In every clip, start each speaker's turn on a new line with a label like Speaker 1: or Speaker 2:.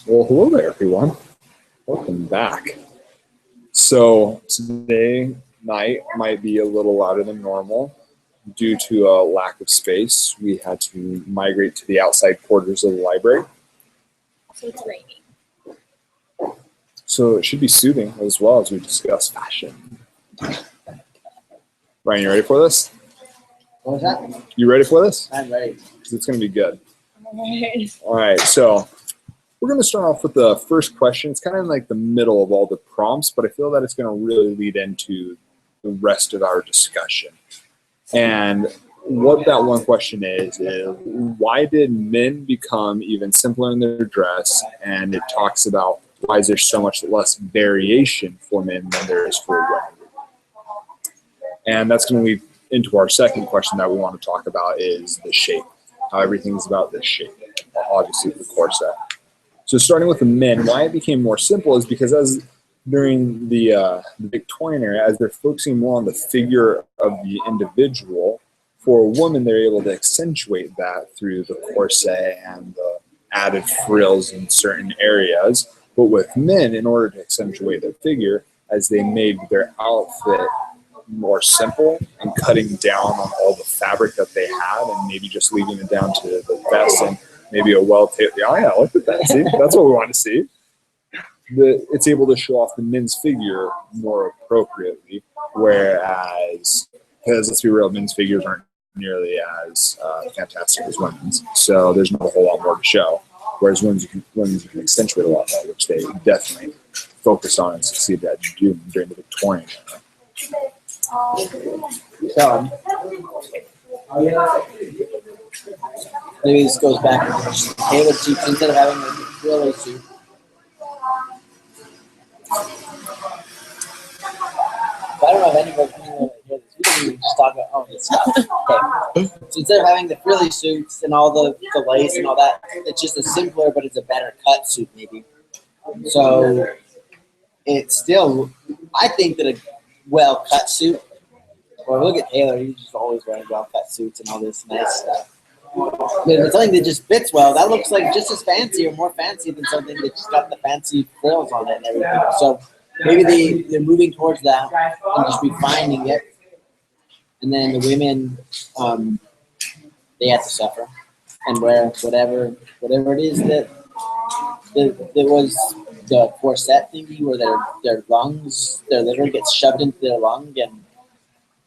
Speaker 1: Well, hello there, everyone. Welcome back. So today night might be a little louder than normal due to a lack of space. We had to migrate to the outside quarters of the library.
Speaker 2: So it's raining.
Speaker 1: So it should be soothing as well as we discuss fashion. Ryan, you ready for this?
Speaker 3: What was that?
Speaker 1: You ready for this?
Speaker 3: I'm ready.
Speaker 1: Because it's going to be good.
Speaker 2: Alright.
Speaker 1: All right, so we're going to start off with the first question. It's kind of like the middle of all the prompts, but I feel that it's going to really lead into the rest of our discussion. And what that one question is why did men become even simpler in their dress? And it talks about why is there so much less variation for men than there is for women. And that's going to lead into our second question that we want to talk about is the shape. How everything's about the shape, obviously the corset. So starting with the men, why it became more simple is because as during the Victorian era, as they're focusing more on the figure of the individual, for a woman, they're able to accentuate that through the corset and the added frills in certain areas. But with men, in order to accentuate their figure, as they made their outfit more simple and cutting down on all the fabric that they had and maybe just leaving it down to the vest and maybe a well-tailored, oh yeah, look at that, see, that's what we want to see. It's able to show off the men's figure more appropriately, whereas, because let's be real, men's figures aren't nearly as fantastic as women's, so there's not a whole lot more to show, whereas women's you can accentuate a lot more, which they definitely focused on and succeeded at doing during the Victorian era.
Speaker 3: So, maybe this goes back to tailored suits instead of having a frilly suit. I don't know if anybody can hear this. We can even just talk about this stuff. Okay. So instead of having the frilly suits and all the lace and all that, it's just a simpler, but it's a better cut suit maybe. So it's still, I think that a well-cut suit, or look at Taylor, he's just always wearing well-cut suits and all this nice stuff. But if it's something that just fits well, that looks like just as fancy or more fancy than something that just got the fancy frills on it and everything. So maybe they're moving towards that and just refining it. And then the women, they have to suffer and wear whatever it is that was the corset thingy where their lungs, their liver gets shoved into their lung and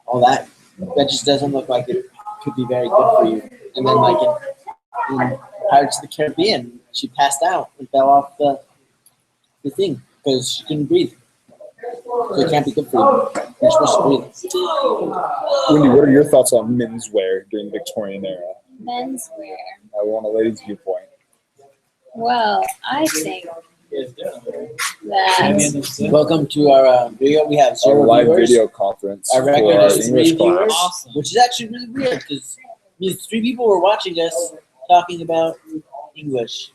Speaker 3: all that. That just doesn't look like it could be very good for you. And then like in Pirates of the Caribbean, she passed out and fell off the thing because she couldn't breathe. So it can't be good for you. You're supposed to breathe.
Speaker 1: Wendy, what are your thoughts on menswear during the Victorian era?
Speaker 2: Menswear.
Speaker 1: I want a lady's viewpoint.
Speaker 2: Well, I think that
Speaker 3: Welcome to our video. We have
Speaker 1: Our
Speaker 3: 0
Speaker 1: live
Speaker 3: viewers.
Speaker 1: video conference
Speaker 3: Our
Speaker 1: for
Speaker 3: record
Speaker 1: our
Speaker 3: is 3
Speaker 1: English
Speaker 3: viewers,
Speaker 1: class.
Speaker 3: which is actually really weird because these 3 people were watching us talking about English.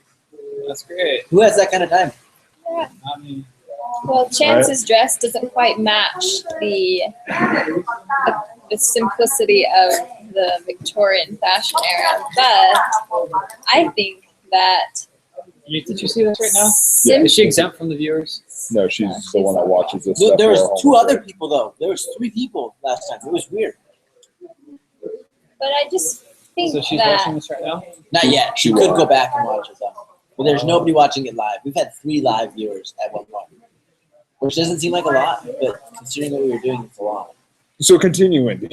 Speaker 4: That's great.
Speaker 3: Who has that kind of time?
Speaker 2: yeah.
Speaker 4: I mean,
Speaker 2: Well, Chance's dress doesn't quite match the simplicity of the Victorian fashion era, but I think that
Speaker 4: did you see this right now?
Speaker 2: sim-
Speaker 4: Is she exempt from the viewers?
Speaker 1: No, she's the one that watches this
Speaker 3: There
Speaker 1: stuff.
Speaker 3: was
Speaker 1: for
Speaker 3: 2
Speaker 1: her
Speaker 3: other
Speaker 1: homework.
Speaker 3: people though. There was 3 people last time. It was weird.
Speaker 2: but I just think
Speaker 4: So she's
Speaker 2: that
Speaker 4: watching this right now?
Speaker 3: Not yet. She
Speaker 1: She
Speaker 3: could
Speaker 1: won.
Speaker 3: go back and watch it though. But there's nobody watching it live. We've had 3 live viewers at one point, which doesn't seem like a lot, but considering what we were doing, it's a lot.
Speaker 1: So continue, Wendy.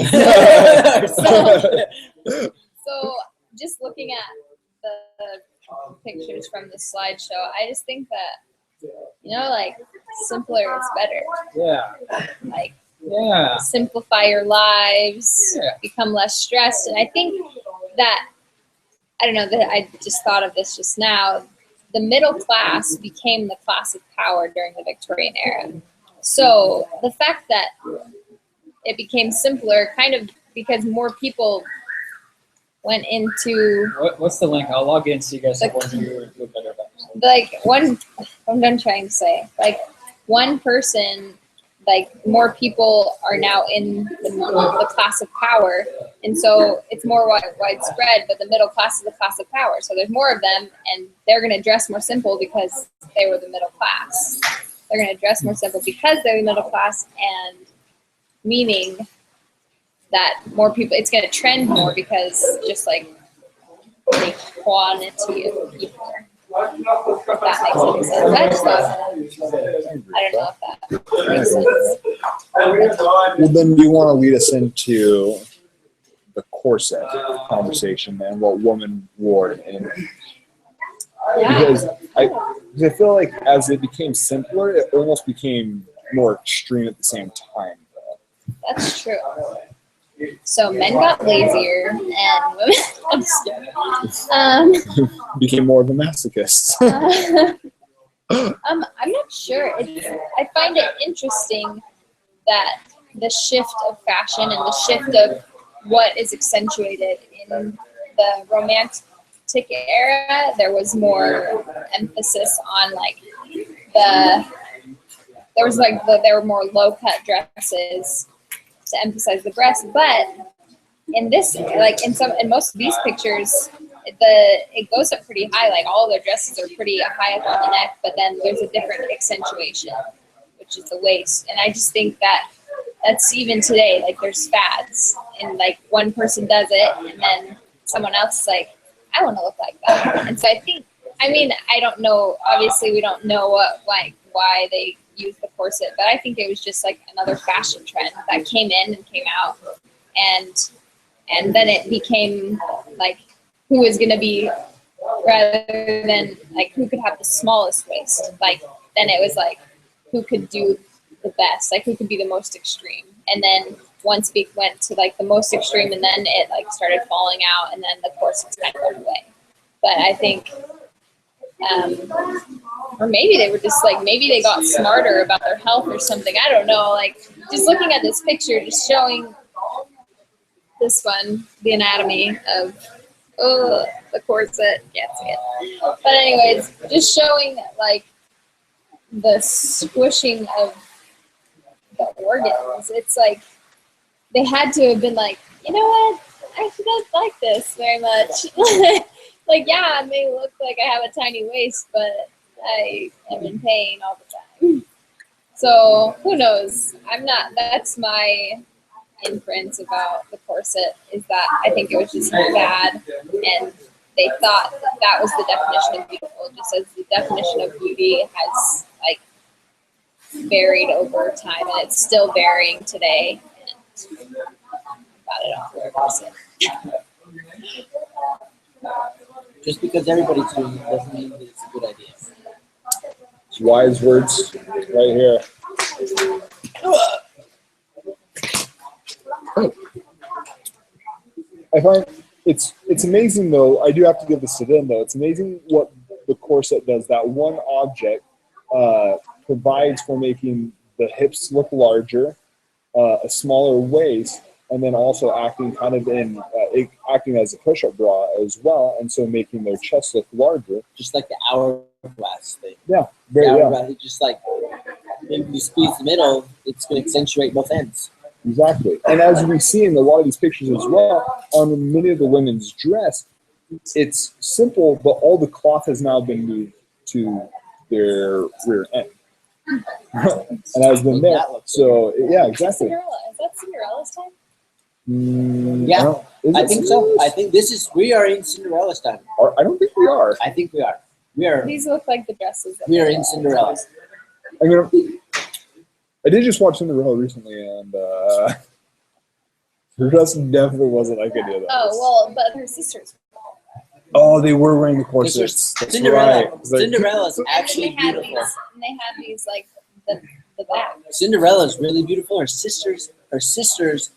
Speaker 2: so just looking at the pictures from the slideshow, I just think that, like, simpler is better.
Speaker 4: Yeah.
Speaker 2: Like,
Speaker 4: Yeah.
Speaker 2: simplify your lives,
Speaker 4: Yeah.
Speaker 2: become less stressed. And I think that, I don't know, that I just thought of this just now, the middle class became the class of power during the Victorian era. So the fact that it became simpler kind of because more people went into,
Speaker 4: What's the link? I'll log in so you guys have one viewer do better about this.
Speaker 2: like, I'm done trying to say, like, one person, like, more people are now in the class of power, And so it's more widespread, but the middle class is the class of power. So there's more of them, and they're going to dress more simple because they were the middle class. They're going to dress more simple because they're the middle class, and meaning that more people, it's going to trend more because just like the quantity of people. If that makes any sense. I just thought, I don't know if that makes sense.
Speaker 1: Well, then do you want to lead us into the corset conversation and what women wore in?
Speaker 2: Yeah.
Speaker 1: Because I feel like as it became simpler, it almost became more extreme at the same time.
Speaker 2: That's true. So men got lazier and women. I'm just kidding.
Speaker 1: Became more of a masochist.
Speaker 2: I'm not sure. I find it interesting that the shift of fashion and the shift of what is accentuated in the romantic era, there was more emphasis on like there were more low cut dresses to emphasize the breast, but in this, like in most of these pictures, it goes up pretty high. Like all their dresses are pretty high up on the neck, but then there's a different accentuation, which is the waist. And I just think that's even today. Like there's fads, and like one person does it, and then someone else is like, I want to look like that. And so I don't know. Obviously, we don't know why they used the corset, but I think it was just like another fashion trend that came in and came out, and then it became like who was going to be, rather than like who could have the smallest waist. Like then it was like who could do the best, like who could be the most extreme. And then once we went to like the most extreme, and then it like started falling out, and then the corsets kind of went away. But I think, or maybe they were just like, maybe they got smarter about their health or something. I don't know. Like just looking at this picture, just showing this one, the anatomy of the corset. Can't see it. But anyways, just showing like the squishing of the organs. It's like they had to have been like, you know what? I don't like this very much. Like, yeah, it may look like I have a tiny waist, but I am in pain all the time. So who knows? That's my inference about the corset, is that I think it was just bad, and they thought that was the definition of beautiful, just as the definition of beauty has like varied over time, and it's still varying today. And about it all the corset.
Speaker 3: Just because everybody's doing it doesn't mean that it's a good idea.
Speaker 1: It's wise words right here. I find it's amazing though. I do have to give this to them though. It's amazing what the corset does. That one object provides for making the hips look larger, a smaller waist, and then also acting kind of acting as a push-up bra as well, and so making their chest look larger.
Speaker 3: Just like the hourglass thing.
Speaker 1: Yeah,
Speaker 3: The hourglass, it's just like when you squeeze the middle, it's going to accentuate both ends.
Speaker 1: Exactly. And as we see in a lot of these pictures as well, on many of the women's dress, it's simple, but all the cloth has now been moved to their rear end. And has been there. So, yeah, exactly.
Speaker 2: Cinderella. Is that Cinderella's time?
Speaker 3: Yeah, I think so. I think we are in Cinderella's time.
Speaker 1: I don't think we are.
Speaker 3: I think we are. We are.
Speaker 2: These look like the dresses.
Speaker 3: We are in Cinderella.
Speaker 1: I did just watch Cinderella recently, and her dress definitely wasn't like any of those.
Speaker 2: Oh, well, but her sisters.
Speaker 1: Oh, they were wearing the corsets. That's
Speaker 3: Cinderella.
Speaker 1: right.
Speaker 3: Cinderella's actually
Speaker 2: And they had
Speaker 3: beautiful.
Speaker 2: and they had these like the back.
Speaker 3: Cinderella's really beautiful. Her sisters.
Speaker 1: Her sisters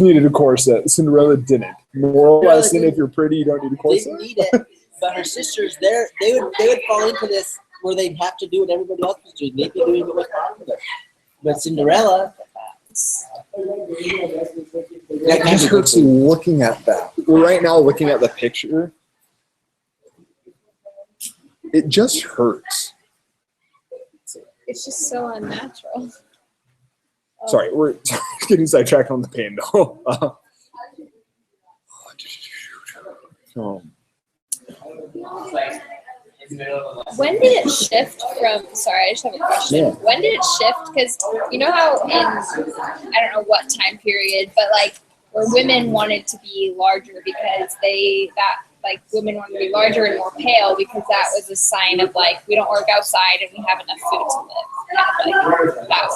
Speaker 1: needed a corset. Cinderella didn't. Moral lesson: if you're pretty, you don't need a
Speaker 3: They
Speaker 1: corset.
Speaker 3: didn't need it. But her sisters, they would fall into this where they'd have to do what everybody else was doing. They'd be doing what was popular. But Cinderella.
Speaker 1: It just hurts looking at that. We're right now looking at the picture. It just hurts.
Speaker 2: It's just so unnatural.
Speaker 1: Sorry, we're getting sidetracked on the pain though. Um,
Speaker 2: When did it shift from? Sorry, I just have a question.
Speaker 1: Yeah.
Speaker 2: When did it shift? Because you know how in I don't know what time period, but like where women wanted to be larger because women wanted to be larger and more pale because that was a sign of like we don't work outside and we have enough food to live. Like, that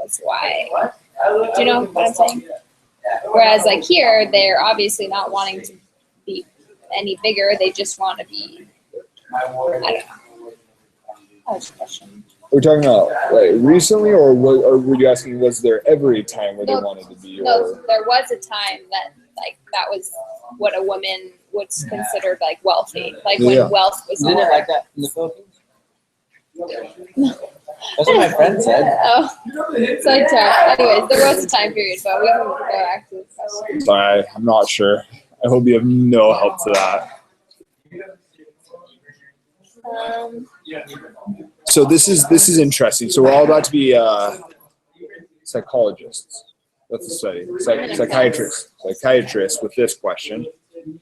Speaker 2: was why. Do you know what I'm saying? Whereas like here, they're obviously not wanting to be any bigger. They just want to be. I don't know. That was a question.
Speaker 1: we're talking about like recently, or were you asking was there ever a time where they wanted to be?
Speaker 2: No,
Speaker 1: Or
Speaker 2: there was a time that like that was what a woman was considered like wealthy, like when
Speaker 1: Yeah.
Speaker 2: wealth was
Speaker 3: Isn't it
Speaker 2: more.
Speaker 3: like that in the Philippines? That's what my friend said.
Speaker 2: Oh, sidetrack. Anyways, there was a time period, but we can go back to the question.
Speaker 1: sorry, I'm not sure. I hope you have no help to that. So this is interesting. So we're all about to be psychologists. That's the study. Psychiatrists with this question.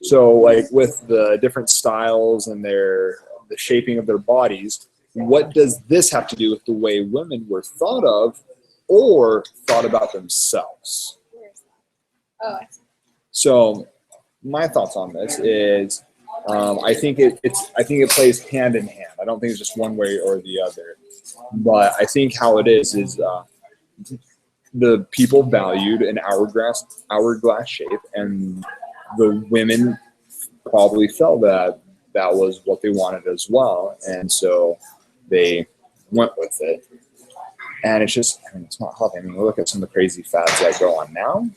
Speaker 1: So like with the different styles and the shaping of their bodies, what does this have to do with the way women were thought of or thought about themselves?
Speaker 2: Oh, I see.
Speaker 1: So my thoughts on this is I think it plays hand in hand. I don't think it's just one way or the other. But I think how it is the people valued an hourglass shape, and the women probably felt that was what they wanted as well, and so they went with it. And it's just, I mean, it's not helping. I mean, look at some of the crazy fads that go on now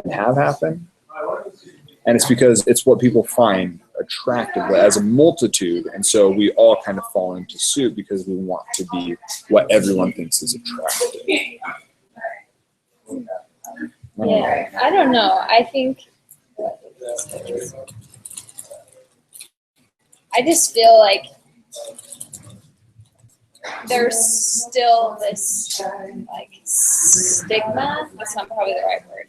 Speaker 1: and have happened. And it's because it's what people find attractive as a multitude. And so we all kind of fall into suit because we want to be what everyone thinks is attractive.
Speaker 2: Yeah, I don't know. I think I just feel like there's still this like stigma. That's not probably the right word.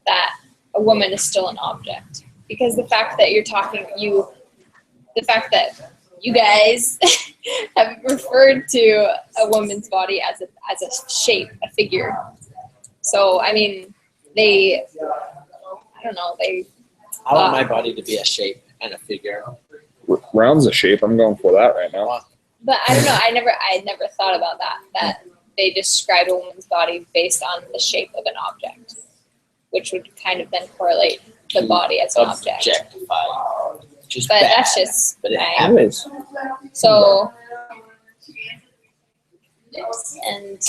Speaker 2: That a woman is still an object because the fact that you guys have referred to a woman's body as a shape, a figure. So I mean, I don't know.
Speaker 3: I want my body to be a shape and a figure.
Speaker 1: Round's a shape. I'm going for that right now.
Speaker 2: But I don't know. I never thought about that they describe a woman's body based on the shape of an object, which would kind of then correlate the body as an object.
Speaker 3: Objectified.
Speaker 2: But that's just
Speaker 3: But it
Speaker 2: my-
Speaker 3: happens.
Speaker 2: So, and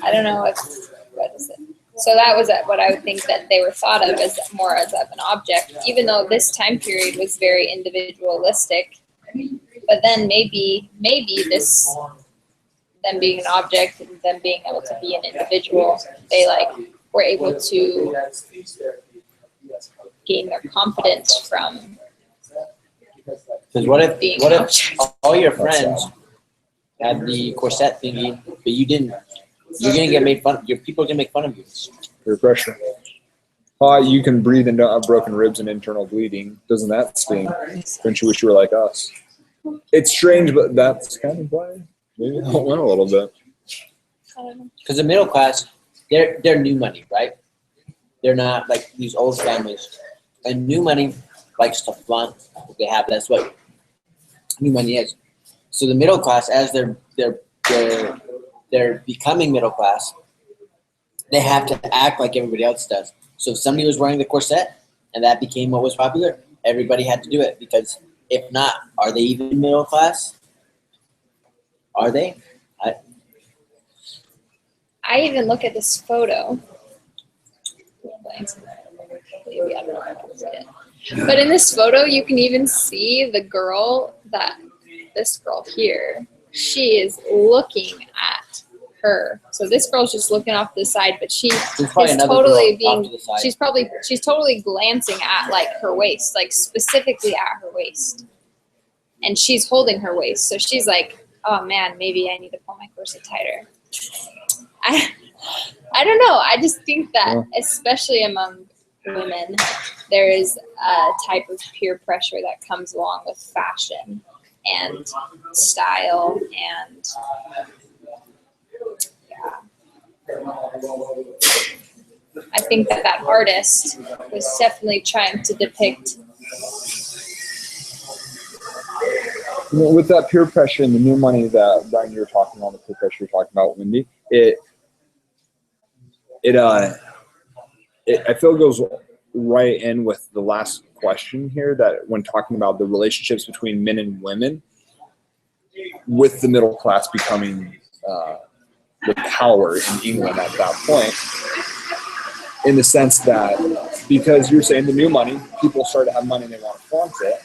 Speaker 2: I don't know what is it. So that was what I would think that they were thought of as more as of an object, even though this time period was very individualistic. But then maybe this, them being an object and them being able to be an individual, they like were able to gain their confidence from.
Speaker 3: Because what if
Speaker 2: Being an object.
Speaker 3: all your friends had the corset thingy, but you didn't? You're gonna get made fun. Your people are gonna make fun of you.
Speaker 1: Peer pressure. You can breathe and don't have broken ribs and internal bleeding. Doesn't that sting? Don't you wish you were like us? It's strange, but that's kind of why maybe it went a little bit.
Speaker 2: I don't know.
Speaker 3: Because the middle class, they're new money, right? They're not like these old families. And new money likes to flaunt what they have. That's what new money is. So the middle class, as they're becoming middle class, they have to act like everybody else does. So if somebody was wearing the corset and that became what was popular, everybody had to do it, because if not, are they even middle class? Are they?
Speaker 2: I even look at this photo. Maybe I don't know if I can see it. But in this photo, you can even see the girl this girl here, she is looking at her. So this girl's just looking off to the side, but she is totally she's totally glancing at like her waist, like specifically at her waist. And she's holding her waist. So she's like, oh man, maybe I need to pull my corset tighter. I don't know. I just think that especially among women, there is a type of peer pressure that comes along with fashion and style and I think that artist was definitely trying to depict.
Speaker 1: With that peer pressure and the new money that Brian, you were talking about, the peer pressure you're talking about, Wendy, I feel it goes right in with the last question here, that when talking about the relationships between men and women, with the middle class becoming the power in England at that point, in the sense that because you're saying the new money, people start to have money and they want to flaunt it.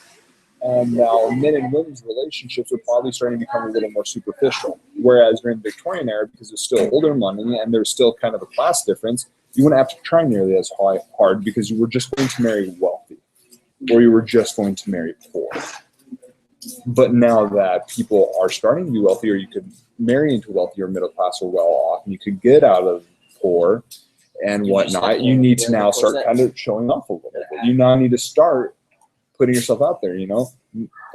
Speaker 1: And now men and women's relationships are probably starting to become a little more superficial. Whereas during the Victorian era, because it's still older money and there's still kind of a class difference, you wouldn't have to try nearly as hard because you were just going to marry wealthy or you were just going to marry poor. But now that people are starting to be wealthy, or you could marry into wealthy or middle class or well off, and you could get out of poor and whatnot, you need to now start kind of showing off a little bit. You now need to start putting yourself out there,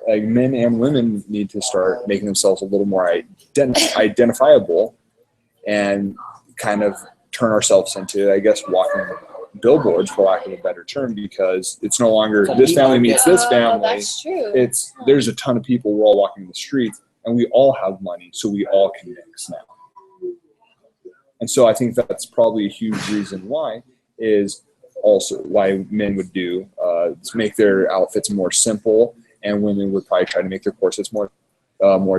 Speaker 1: like men and women need to start making themselves a little more identifiable and kind of turn ourselves into, I guess, walking billboards, for lack of a better term, because it's no longer this family meets this family.
Speaker 2: That's true.
Speaker 1: There's a ton of people. We're all walking the streets and we all have money, so we all can mix now. And so I think that's probably a huge reason why is also why men would do make their outfits more simple, and women would probably try to make their corsets more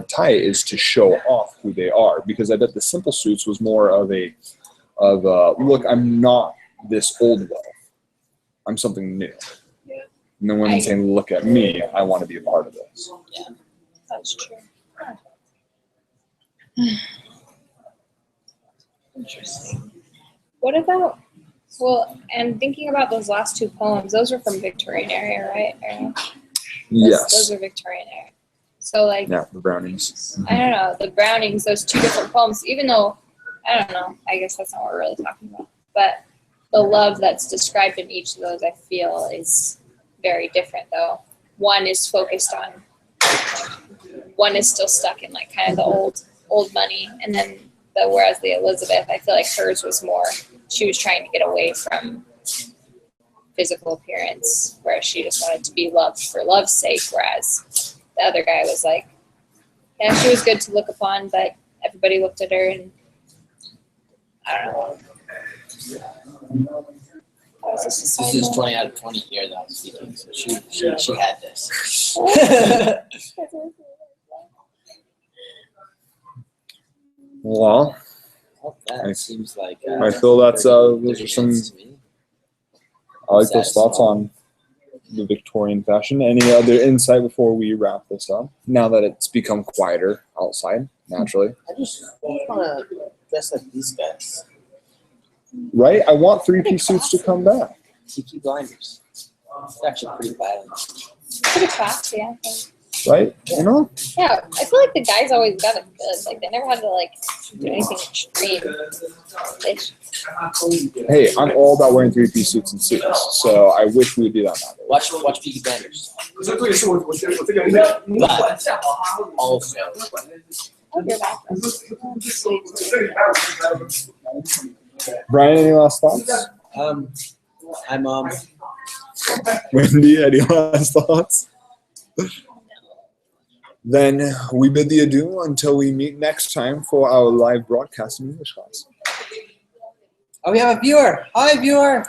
Speaker 1: tight, is to show off who they are. Because I bet the simple suits was more of a look, I'm not this old wealth, I'm something new.
Speaker 2: Yeah.
Speaker 1: And then women saying, look at me, I want to be a part of this.
Speaker 2: Yeah, that's true. Interesting. What about, well, and thinking about those last two poems, those were from Victorian era, right?
Speaker 1: Yes.
Speaker 2: Those are Victorian era. So, like,
Speaker 1: yeah, the Brownings.
Speaker 2: I don't know, the Brownings, those two different poems, even though, I don't know, I guess that's not what we're really talking about. But the love that's described in each of those, I feel, is very different, though. One is focused on, one is still stuck in, like, kind of the old money. And then, whereas the Elizabeth, I feel like hers was more, she was trying to get away from physical appearance, whereas she just wanted to be loved for love's sake, whereas the other guy was like, yeah, she was good to look upon, but everybody looked at her and I don't know.
Speaker 3: This is 20 out of 20 here that I was speaking, so she had this.
Speaker 1: Well,
Speaker 3: that seems like
Speaker 1: I feel that's those are some. I like those thoughts on the Victorian fashion. Any other insight before we wrap this up? Now that it's become quieter outside, naturally.
Speaker 3: I just want to dress like these guys.
Speaker 1: Right? I want three-piece suits to come back.
Speaker 3: Peaky Blinders. It's actually pretty violent.
Speaker 2: Pretty classy, I think.
Speaker 1: Right? You know?
Speaker 2: Yeah, I feel like the guys always got it good. Like, they never had to, like, do anything extreme.
Speaker 1: Hey, I'm all about wearing three-piece suits and suits, so I wish we would do that nowadays.
Speaker 3: Watch Peaky Blinders. But also,
Speaker 2: I'll get back.
Speaker 1: Brian, any last thoughts?
Speaker 3: hi, Mom.
Speaker 1: Wendy, any last thoughts? Then we bid thee adieu until we meet next time for our live broadcast in English class.
Speaker 3: Oh, we have a viewer. Hi, viewer.